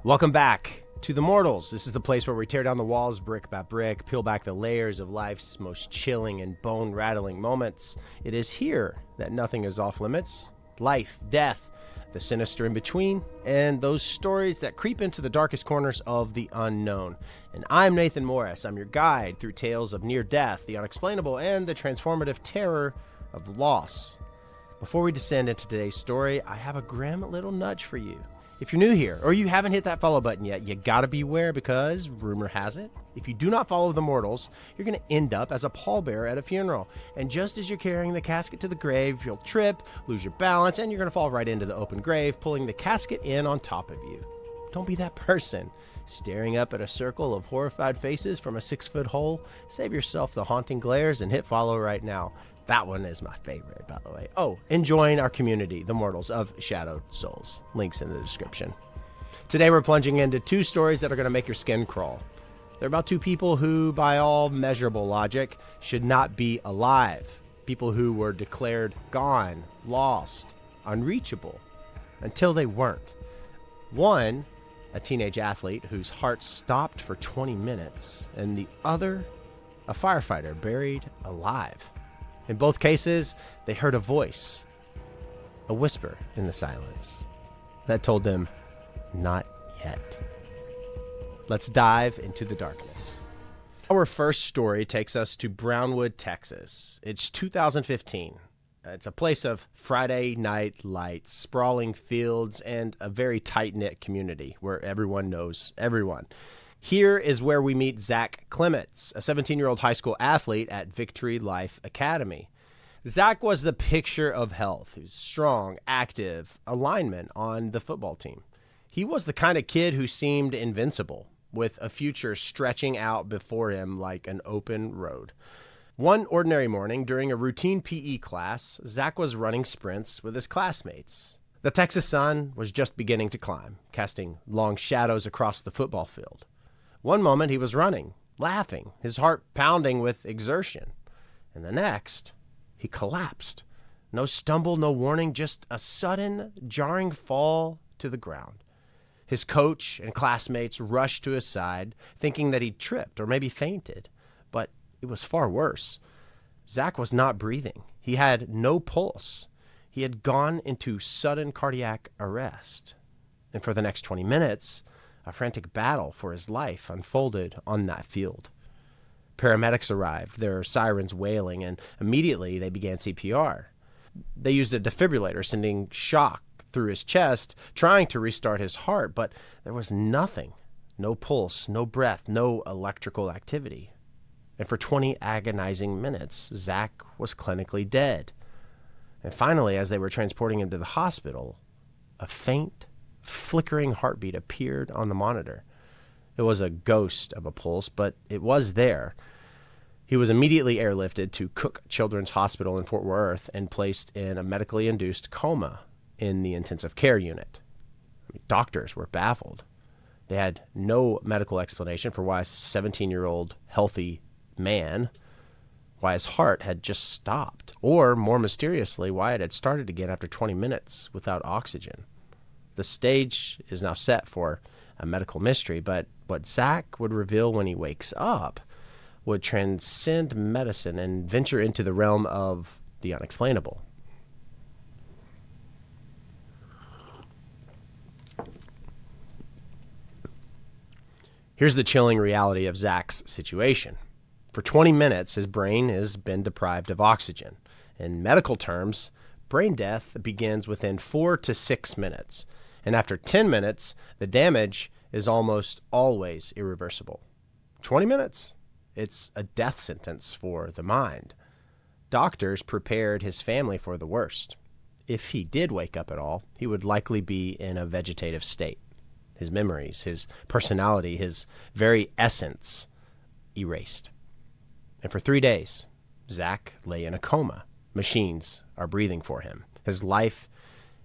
Welcome back to The Mortals. This is the place where we tear down the walls brick by brick, peel back the layers of life's most chilling and bone-rattling moments. It is here that nothing is off limits. Life, death, the sinister in between, and those stories that creep into the darkest corners of the unknown. And I'm Nathan Morris. I'm your guide through tales of near death, the unexplainable, and the transformative terror of loss. Before we descend into today's story, I have a grim little nudge for you. If you're new here, or you haven't hit that follow button yet, you gotta beware because, rumor has it, if you do not follow the Mortals, you're gonna end up as a pallbearer at a funeral. And just as you're carrying the casket to the grave, you'll trip, lose your balance, and you're gonna fall right into the open grave, pulling the casket in on top of you. Don't be that person. Staring up at a circle of horrified faces from a 6-foot hole, save yourself the haunting glares and hit follow right now. That one is my favorite, by the way. Oh, and join our community, the Mortals of Shadowed Souls. Links in the description. Today we're plunging into two stories that are going to make your skin crawl. They're about two people who, by all measurable logic, should not be alive. People who were declared gone, lost, unreachable, until they weren't. One, a teenage athlete whose heart stopped for 20 minutes, and the other, a firefighter buried alive. In both cases, they heard a voice, a whisper in the silence, that told them, not yet. Let's dive into the darkness. Our first story takes us to Brownwood, Texas. It's 2015. It's a place of Friday night lights, sprawling fields, and a very tight-knit community where everyone knows everyone. Here is where we meet Zach Clements, a 17-year-old high school athlete at Victory Life Academy. Zach was the picture of health. He was strong, active, a lineman on the football team. He was the kind of kid who seemed invincible, with a future stretching out before him like an open road. One ordinary morning, during a routine PE class, Zach was running sprints with his classmates. The Texas sun was just beginning to climb, casting long shadows across the football field. One moment he was running, laughing, his heart pounding with exertion. And the next, he collapsed. No stumble, no warning, just a sudden, jarring fall to the ground. His coach and classmates rushed to his side, thinking that he'd tripped or maybe fainted. But it was far worse. Zach was not breathing. He had no pulse. He had gone into sudden cardiac arrest. And for the next 20 minutes, a frantic battle for his life unfolded on that field. Paramedics arrived, their sirens wailing, and immediately they began CPR. They used a defibrillator, sending shock through his chest, trying to restart his heart, but there was nothing. No pulse, no breath, no electrical activity. And for 20 agonizing minutes, Zach was clinically dead. And finally, as they were transporting him to the hospital, a faint, flickering heartbeat appeared on the monitor. It was a ghost of a pulse, but it was there. He was immediately airlifted to Cook Children's Hospital in Fort Worth and placed in a medically induced coma in the intensive care unit. Doctors were baffled. They had no medical explanation for why a 17-year-old healthy man, why his heart had just stopped, or more mysteriously, why it had started again after 20 minutes without oxygen. The stage is now set for a medical mystery, but what Zach would reveal when he wakes up would transcend medicine and venture into the realm of the unexplainable. Here's the chilling reality of Zach's situation. For 20 minutes, his brain has been deprived of oxygen. In medical terms, brain death begins within 4 to 6 minutes. And after 10 minutes, the damage is almost always irreversible. 20 minutes? It's a death sentence for the mind. Doctors prepared his family for the worst. If he did wake up at all, he would likely be in a vegetative state. His memories, his personality, his very essence erased. And for 3 days, Zach lay in a coma. Machines are breathing for him. His life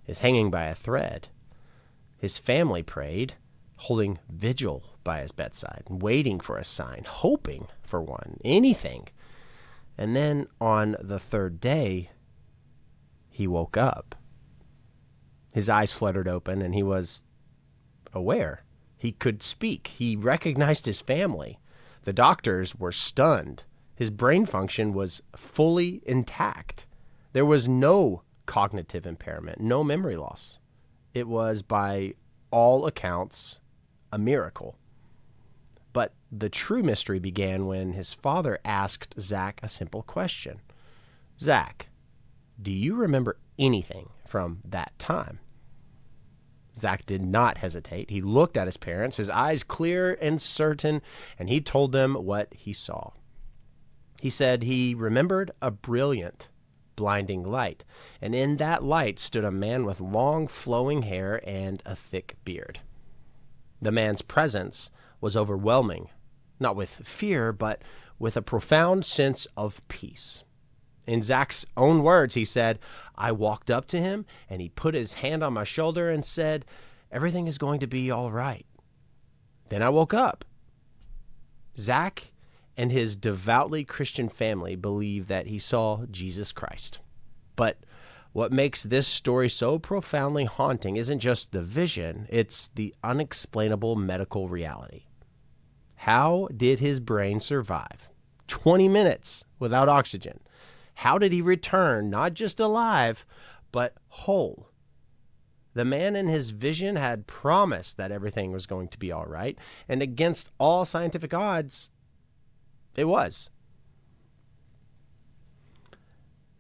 is hanging by a thread. His family prayed, holding vigil by his bedside, waiting for a sign, hoping for one, anything. And then on the third day, he woke up. His eyes fluttered open, and he was aware. He could speak. He recognized his family. The doctors were stunned. His brain function was fully intact. There was no cognitive impairment, no memory loss. It was, by all accounts, a miracle. But the true mystery began when his father asked Zach a simple question. Zach, do you remember anything from that time? Zach did not hesitate. He looked at his parents, his eyes clear and certain, and he told them what he saw. He said he remembered a brilliant, blinding light, and in that light stood a man with long, flowing hair and a thick beard. The man's presence was overwhelming, not with fear, but with a profound sense of peace. In Zach's own words, he said, I walked up to him and he put his hand on my shoulder and said, everything is going to be all right. Then I woke up. Zach and his devoutly Christian family believe that he saw Jesus Christ. But what makes this story so profoundly haunting isn't just the vision, it's the unexplainable medical reality. How did his brain survive 20 minutes without oxygen? How did he return, not just alive, but whole? The man in his vision had promised that everything was going to be all right, and against all scientific odds, it was.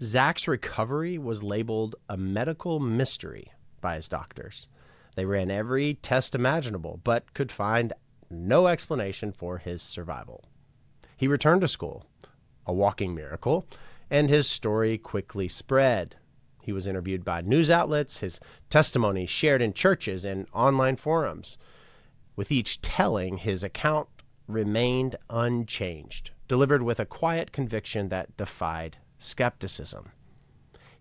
Zach's recovery was labeled a medical mystery by his doctors. They ran every test imaginable, but could find no explanation for his survival. He returned to school, a walking miracle, and his story quickly spread. He was interviewed by news outlets, his testimony shared in churches and online forums. With each telling, his account remained unchanged, delivered with a quiet conviction that defied skepticism.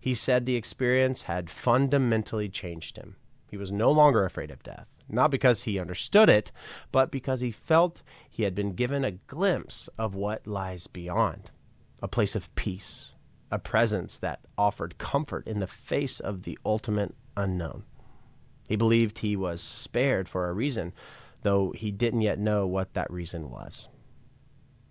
He said the experience had fundamentally changed him. He was no longer afraid of death, not because he understood it, but because he felt he had been given a glimpse of what lies beyond. A place of peace, a presence that offered comfort in the face of the ultimate unknown. He believed he was spared for a reason, though he didn't yet know what that reason was.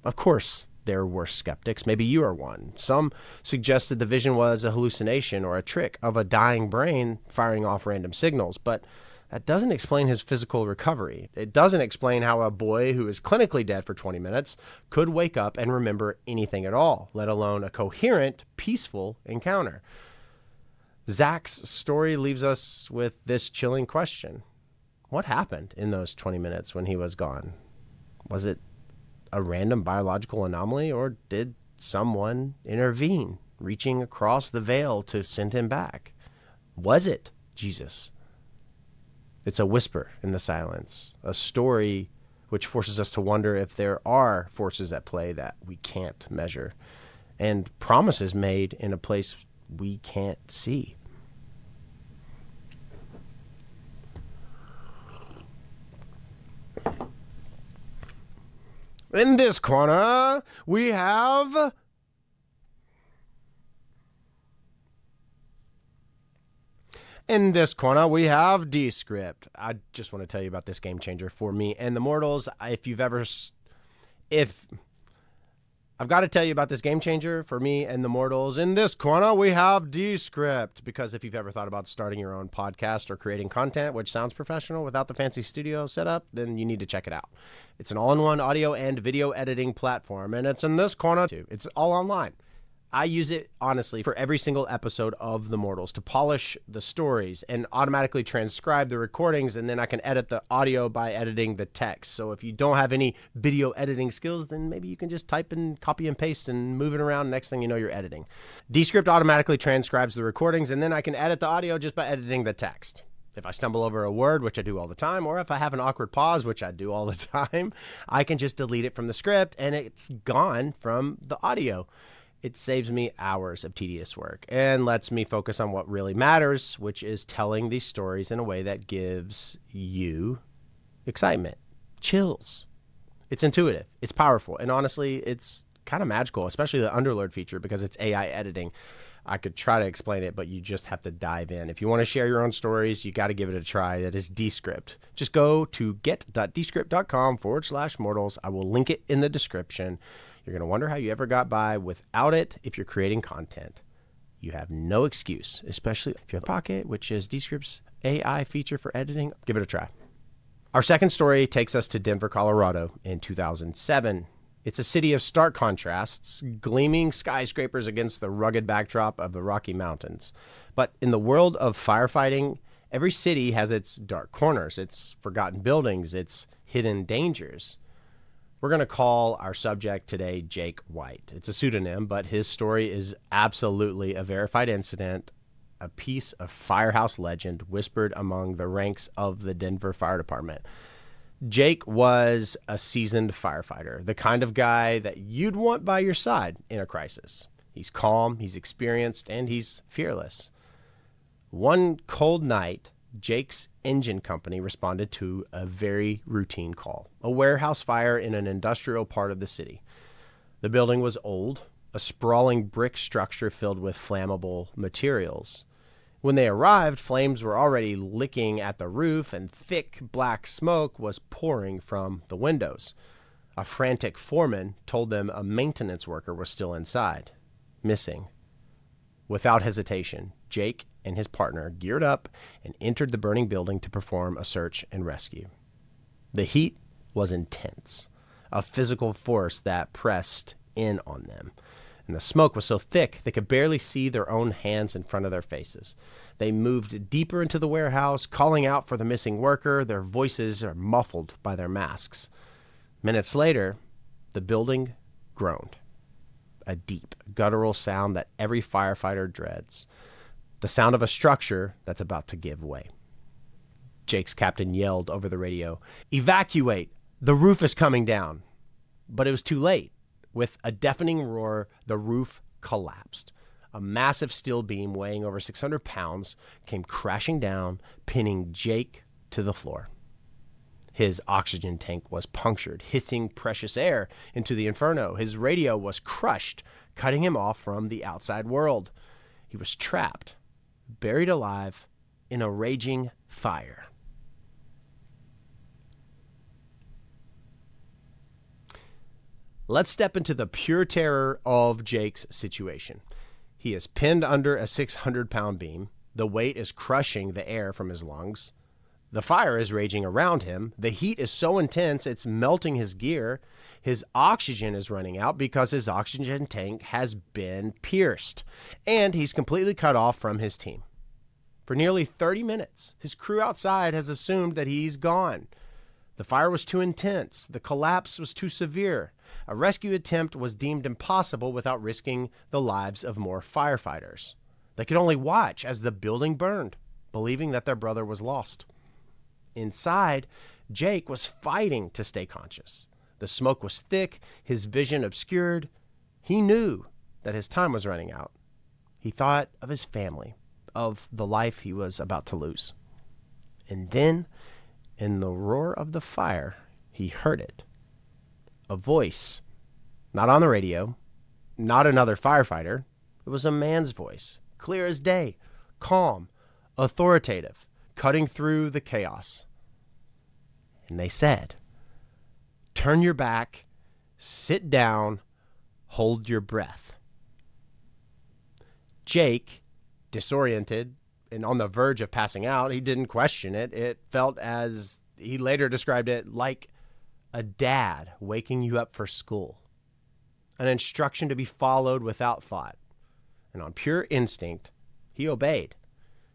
Of course, there were skeptics. Maybe you are one. Some suggested the vision was a hallucination or a trick of a dying brain firing off random signals, but that doesn't explain his physical recovery. It doesn't explain how a boy who is clinically dead for 20 minutes could wake up and remember anything at all, let alone a coherent, peaceful encounter. Zach's story leaves us with this chilling question. What happened in those 20 minutes when he was gone? Was it a random biological anomaly, or did someone intervene, reaching across the veil to send him back? Was it Jesus? It's a whisper in the silence, a story which forces us to wonder if there are forces at play that we can't measure, and promises made in a place we can't see. In this corner, we have Descript. I just want to tell you about this game changer for me and the mortals. I've got to tell you about this game changer for me and the mortals. In this corner, we have Descript, because if you've ever thought about starting your own podcast or creating content, which sounds professional without the fancy studio setup, then you need to check it out. It's an all-in-one audio and video editing platform, and it's in this corner too. It's all online. I use it, honestly, for every single episode of The Mortals to polish the stories and automatically transcribe the recordings, and then I can edit the audio by editing the text. So if you don't have any video editing skills, then maybe you can just type and copy and paste and move it around. Next thing you know, you're editing. Descript automatically transcribes the recordings, and then I can edit the audio just by editing the text. If I stumble over a word, which I do all the time, or if I have an awkward pause, which I do all the time, I can just delete it from the script, and it's gone from the audio. It saves me hours of tedious work and lets me focus on what really matters, which is telling these stories in a way that gives you excitement, chills. It's intuitive, it's powerful, and honestly, it's kind of magical, especially the Underlord feature, because it's AI editing. I could try to explain it, but you just have to dive in. If you want to share your own stories, you got to give it a try. That is Descript. Just go to get.descript.com/mortals. I will link it in the description. You're going to wonder how you ever got by without it if you're creating content. You have no excuse, especially if you have Pocket, which is Descript's AI feature for editing. Give it a try. Our second story takes us to Denver, Colorado in 2007. It's a city of stark contrasts, gleaming skyscrapers against the rugged backdrop of the Rocky Mountains. But in the world of firefighting, every city has its dark corners, its forgotten buildings, its hidden dangers. We're going to call our subject today Jake White. It's a pseudonym, but his story is absolutely a verified incident, a piece of firehouse legend whispered among the ranks of the Denver Fire Department. Jake was a seasoned firefighter, the kind of guy that you'd want by your side in a crisis. He's calm, he's experienced, and he's fearless. One cold night, Jake's engine company responded to a very routine call, a warehouse fire in an industrial part of the city. The building was old, a sprawling brick structure filled with flammable materials. When they arrived, flames were already licking at the roof and thick black smoke was pouring from the windows. A frantic foreman told them a maintenance worker was still inside, missing. Without hesitation, Jake and his partner geared up and entered the burning building to perform a search and rescue. The heat was intense, a physical force that pressed in on them. And the smoke was so thick they could barely see their own hands in front of their faces. They moved deeper into the warehouse, calling out for the missing worker. Their voices are muffled by their masks. Minutes later, the building groaned. A deep, guttural sound that every firefighter dreads. The sound of a structure that's about to give way. Jake's captain yelled over the radio, "Evacuate! The roof is coming down!" But it was too late. With a deafening roar, the roof collapsed. A massive steel beam weighing over 600 pounds came crashing down, pinning Jake to the floor. His oxygen tank was punctured, hissing precious air into the inferno. His radio was crushed, cutting him off from the outside world. He was trapped, buried alive in a raging fire. Let's step into the pure terror of Jake's situation. He is pinned under a 600-pound beam. The weight is crushing the air from his lungs. The fire is raging around him. The heat is so intense, it's melting his gear. His oxygen is running out because his oxygen tank has been pierced. And he's completely cut off from his team. For nearly 30 minutes, his crew outside has assumed that he's gone. The fire was too intense. The collapse was too severe. A rescue attempt was deemed impossible without risking the lives of more firefighters. They could only watch as the building burned, believing that their brother was lost. Inside, Jake was fighting to stay conscious. The smoke was thick, his vision obscured. He knew that his time was running out. He thought of his family, of the life he was about to lose. And then, in the roar of the fire, he heard it. A voice, not on the radio, not another firefighter. It was a man's voice, clear as day, calm, authoritative, cutting through the chaos. And they said, "Turn your back, sit down, hold your breath." Jake, disoriented and on the verge of passing out, he didn't question it. It felt, as he later described it, like a dad waking you up for school. An instruction to be followed without thought. And on pure instinct, he obeyed.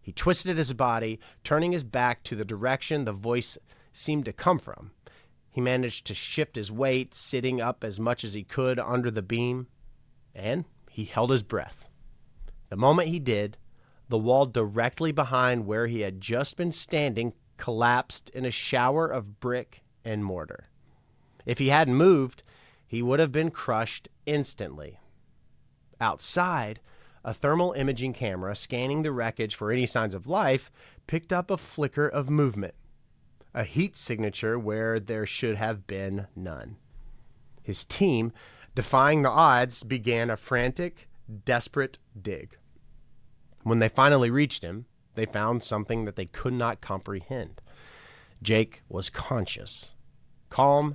He twisted his body, turning his back to the direction the voice seemed to come from. He managed to shift his weight, sitting up as much as he could under the beam, and he held his breath. The moment he did, the wall directly behind where he had just been standing collapsed in a shower of brick and mortar. If he hadn't moved, he would have been crushed instantly. Outside, a thermal imaging camera scanning the wreckage for any signs of life picked up a flicker of movement, a heat signature where there should have been none. His team, defying the odds, began a frantic, desperate dig. When they finally reached him, they found something that they could not comprehend. Jake was conscious, calm,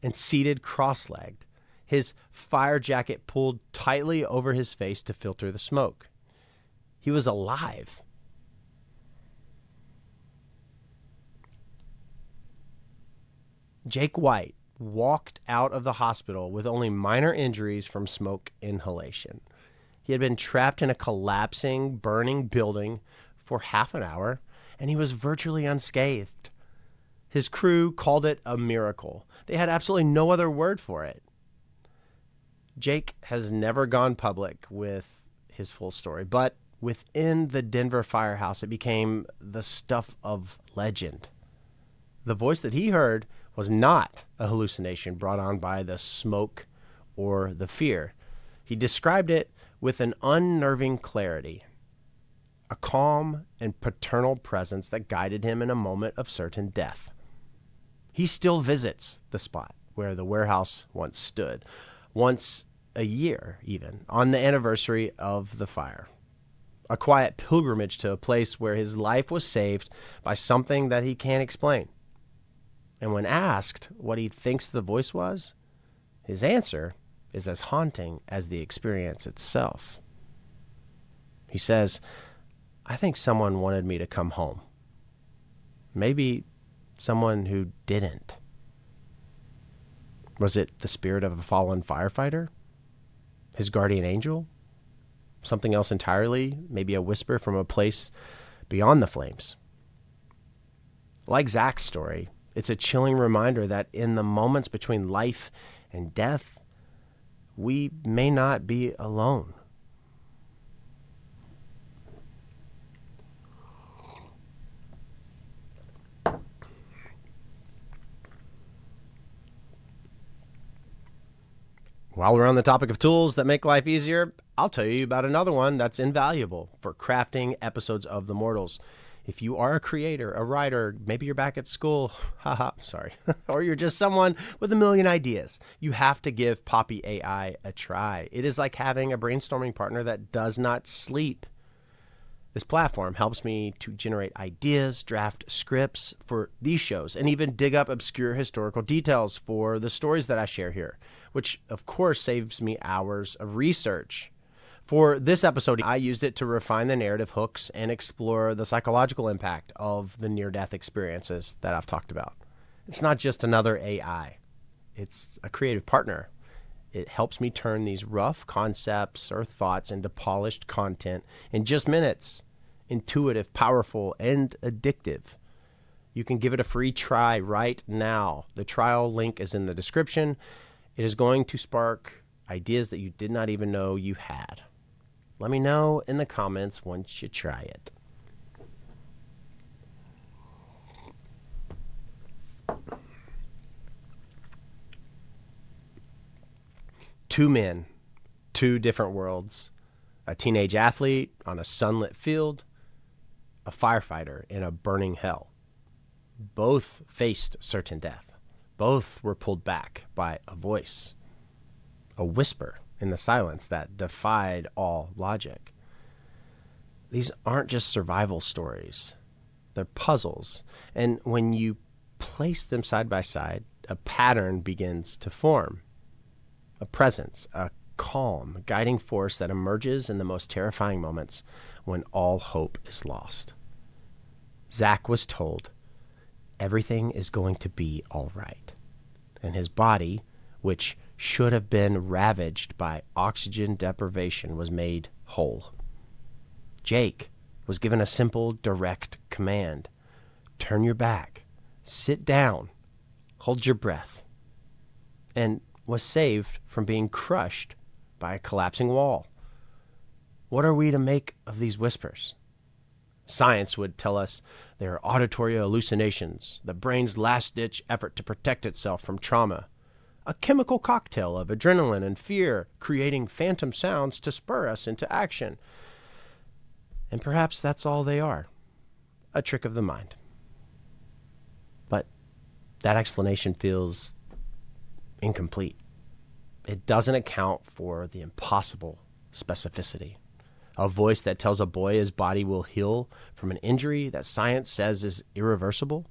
and seated cross-legged, his fire jacket pulled tightly over his face to filter the smoke. He was alive. Jake White walked out of the hospital with only minor injuries from smoke inhalation. He had been trapped in a collapsing, burning building for half an hour, and he was virtually unscathed. His crew called it a miracle. They had absolutely no other word for it. Jake has never gone public with his full story, but within the Denver firehouse, it became the stuff of legend. The voice that he heard was not a hallucination brought on by the smoke or the fear. He described it with an unnerving clarity, a calm and paternal presence that guided him in a moment of certain death. He still visits the spot where the warehouse once stood, once a year even, on the anniversary of the fire. A quiet pilgrimage to a place where his life was saved by something that he can't explain. And when asked what he thinks the voice was, his answer is as haunting as the experience itself. He says, "I think someone wanted me to come home. Maybe someone who didn't." Was it the spirit of a fallen firefighter? His guardian angel? Something else entirely? Maybe a whisper from a place beyond the flames? Like Zach's story, it's a chilling reminder that in the moments between life and death, we may not be alone. While we're on the topic of tools that make life easier, I'll tell you about another one that's invaluable for crafting episodes of The Mortals. If you are a creator, a writer, maybe you're back at school, sorry, or you're just someone with a million ideas, you have to give Poppy AI a try. It is like having a brainstorming partner that does not sleep. This platform helps me to generate ideas, draft scripts for these shows, and even dig up obscure historical details for the stories that I share here, which of course saves me hours of research. For this episode, I used it to refine the narrative hooks and explore the psychological impact of the near-death experiences that I've talked about. It's not just another AI. It's a creative partner. It helps me turn these rough concepts or thoughts into polished content in just minutes. Intuitive, powerful, and addictive. You can give it a free try right now. The trial link is in the description. It is going to spark ideas that you did not even know you had. Let me know in the comments once you try it. Two men, two different worlds. A teenage athlete on a sunlit field, a firefighter in a burning hell. Both faced certain death. Both were pulled back by a voice, a whisper in the silence that defied all logic. These aren't just survival stories. They're puzzles. And when you place them side by side, a pattern begins to form. A presence, a calm, guiding force that emerges in the most terrifying moments when all hope is lost. Zach was told, everything is going to be all right. And his body, which should have been ravaged by oxygen deprivation, was made whole. Jake was given a simple, direct command. Turn your back, sit down, hold your breath, and was saved from being crushed by a collapsing wall. What are we to make of these whispers? Science would tell us they are auditory hallucinations, the brain's last-ditch effort to protect itself from trauma. A chemical cocktail of adrenaline and fear, creating phantom sounds to spur us into action. And perhaps that's all they are, a trick of the mind. But that explanation feels incomplete. It doesn't account for the impossible specificity. A voice that tells a boy his body will heal from an injury that science says is irreversible.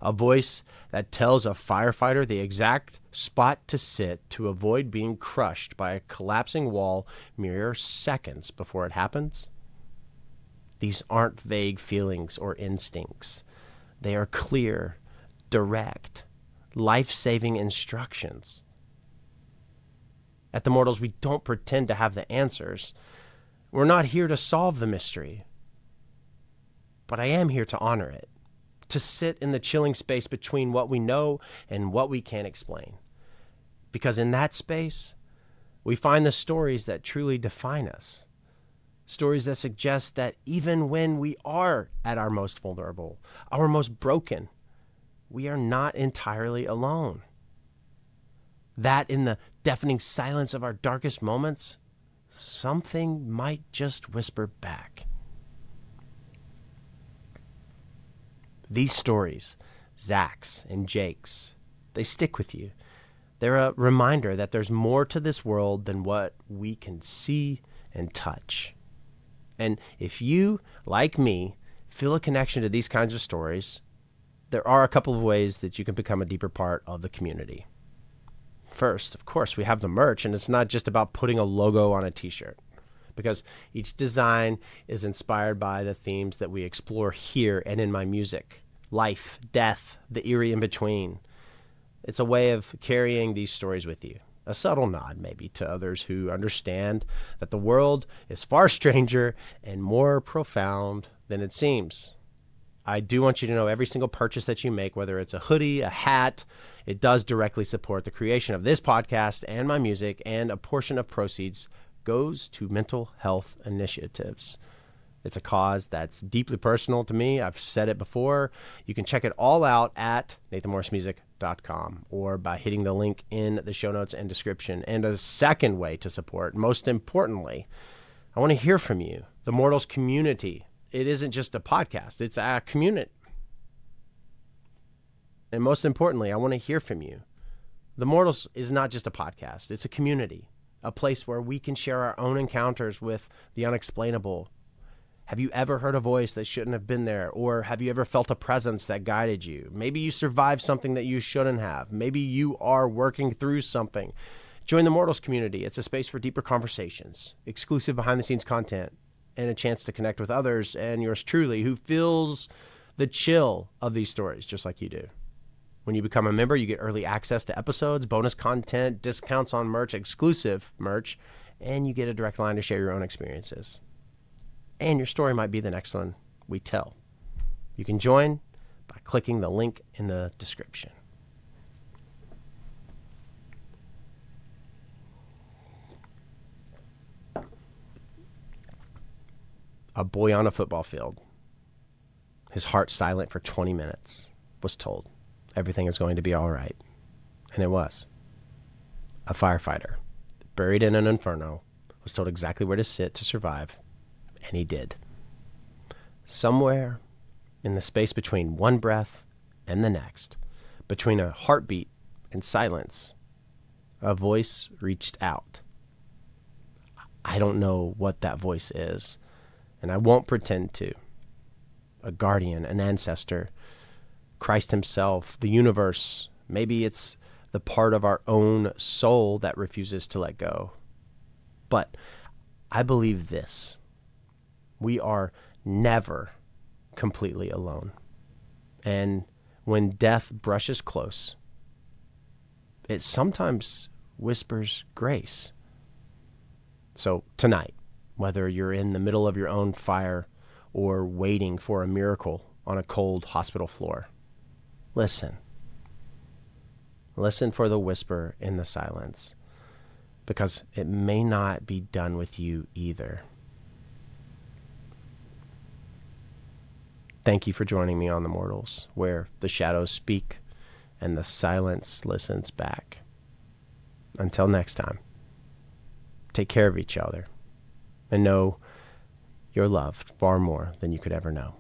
A voice that tells a firefighter the exact spot to sit to avoid being crushed by a collapsing wall mere seconds before it happens. These aren't vague feelings or instincts. They are clear, direct, life-saving instructions. At The Mortals, we don't pretend to have the answers. We're not here to solve the mystery. But I am here to honor it, to sit in the chilling space between what we know and what we can't explain. Because in that space, we find the stories that truly define us. Stories that suggest that even when we are at our most vulnerable, our most broken, we are not entirely alone. That in the deafening silence of our darkest moments, something might just whisper back. These stories, Zach's and Jake's, they stick with you. They're a reminder that there's more to this world than what we can see and touch. And if you, like me, feel a connection to these kinds of stories, there are a couple of ways that you can become a deeper part of the community. First, of course, we have the merch, and it's not just about putting a logo on a t-shirt, because each design is inspired by the themes that we explore here and in my music. Life, death, the eerie in between. It's a way of carrying these stories with you. A subtle nod, maybe, to others who understand that the world is far stranger and more profound than it seems. I do want you to know every single purchase that you make, whether it's a hoodie, a hat, it does directly support the creation of this podcast and my music, and a portion of proceeds goes to mental health initiatives. It's a cause that's deeply personal to me. I've said it before. You can check it all out at nathanmorrismusic.com or by hitting the link in the show notes and description. And a second way to support, most importantly, I want to hear from you, the Mortals community. It isn't just a podcast, it's a community. And most importantly, I want to hear from you. The Mortals is not just a podcast, it's a community, a place where we can share our own encounters with the unexplainable. Have you ever heard a voice that shouldn't have been there? Or have you ever felt a presence that guided you? Maybe you survived something that you shouldn't have. Maybe you are working through something. Join the Mortals community. It's a space for deeper conversations, exclusive behind-the-scenes content, and a chance to connect with others and yours truly who feels the chill of these stories just like you do. When you become a member, you get early access to episodes, bonus content, discounts on merch, exclusive merch, and you get a direct line to share your own experiences. And your story might be the next one we tell. You can join by clicking the link in the description. A boy on a football field, his heart silent for 20 minutes, was told everything is going to be all right. And it was. A firefighter, buried in an inferno, was told exactly where to sit to survive. And he did. Somewhere in the space between one breath and the next, between a heartbeat and silence, a voice reached out. I don't know what that voice is, and I won't pretend to. A guardian, an ancestor, Christ himself, the universe. Maybe it's the part of our own soul that refuses to let go. But I believe this. We are never completely alone. And when death brushes close, it sometimes whispers grace. So tonight, whether you're in the middle of your own fire or waiting for a miracle on a cold hospital floor, listen. Listen for the whisper in the silence, because it may not be done with you either. Thank you for joining me on The Mortals, where the shadows speak and the silence listens back. Until next time, take care of each other and know you're loved far more than you could ever know.